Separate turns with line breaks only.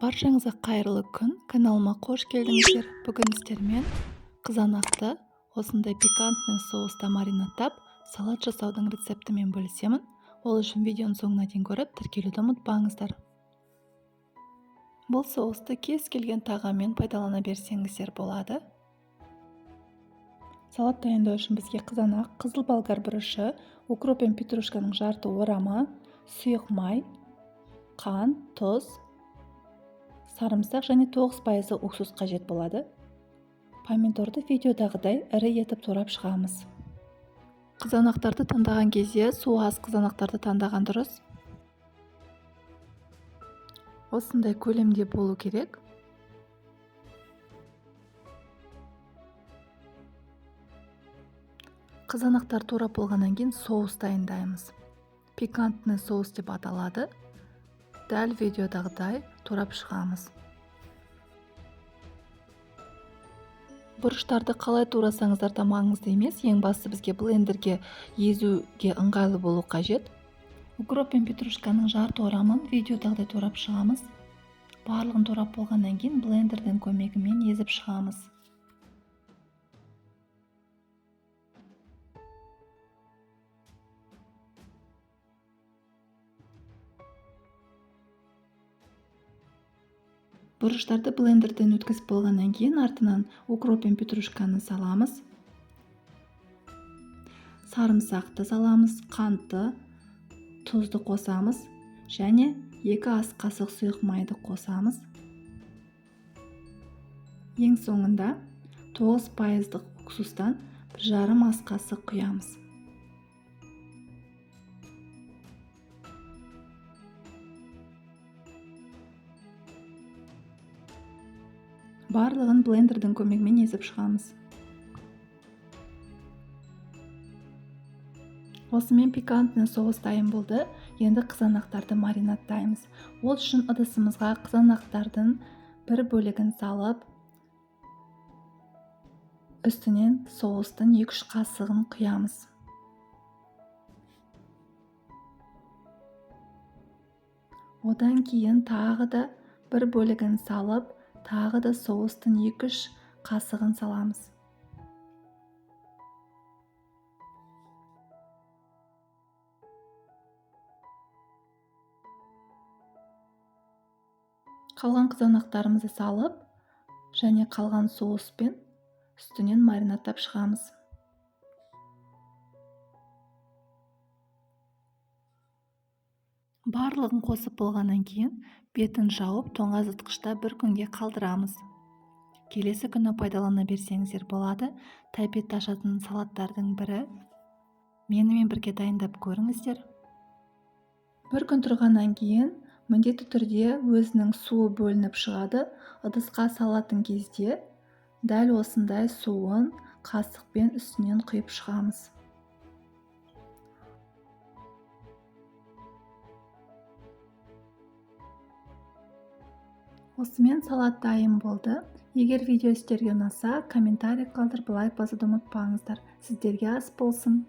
Баршаңызға қайырлы күн, каналыма қош келдіңіздер. Бүгін сіздермен қызанақты осындай пикантный соуста маринадтап, салат жасаудың рецептімен бөлісемін. Ол үшін видеоны соңына дейін көріп, тіркелуді ұмытпаңыздар. Бұл соусты кез келген тағаммен пайдалана берсеңіздер болады. Салат дайындау үшін бізге қызанақ, қызыл болгар бұрышы, укроп пен петрушканың жарты орамы, сұйық май, қант, тұз, сарымсақ және 9% уксус қажет болады. Помидорды видеодағыдай ірі етіп турап шығамыз. Қызанақтарды таңдаған кезде су аз қызанақтарды таңдаған дұрыс. Осындай көлемде болу керек. Қызанақтар турап болғаннан кейін соус дайындаймыз. Пикантный соус деп аталады. Дәл видеодағыдай турап шығамыз. Бұрыштарды қалай турасаңыздар да маңызды емес. Ең бастысы бізге блендерге езуге ыңғайлы болу қажет. Укроп пен петрушканың жарты орамын видеодағыдай турап шығамыз. Барлығын турап болғаннан кейін блендердің көмегімен езіп шығамыз. Бұрыштарды блендерден өткізіп болғаннан кейін артынан укроп пен петрушканы саламыз. Сарымсақты саламыз, қантты, тұзды қосамыз және 2 ас қасық сұйық майды қосамыз. Ең соңында 9% уксустан 1,5 ас қасық құямыз. Барлығын блендердің көмегімен езіп шығамыз. Осымен пикантный соус дайын болды. Енді қызанақтарды маринадтаймыз. Ол үшін ыдысымызға қызанақтардың бір бөлігін салып, үстінен соустың 2-3 қасығын құямыз. Одан кейін тағы да бір бөлігін салып, тағы да соустың 2-3 қасығын саламыз. Қалған қызанақтарымызды салып, және қалған соуспен үстінен маринадтап шығамыз. Барлығын қосып болғаннан кейін бетін жауып тоңазытқышта бір күнге қалдырамыз. Келесі күні пайдалана берсеңіздер болады. Тәбетті ашатын салаттардың бірі. Менімен бірге дайындап көріңіздер. Бір күн тұрғаннан кейін міндетті түрде өзінің суы бөлініп шығады. Ыдысқа салатын кезде дәл осындай суын қасықпен үстінен құйып шығамыз. Осымен салат дайын болды. Егер видео сіздерге ұнаса, комментарий қалдырып, лайк басуды ұмытпаңыздар. Сіздерге ас болсын.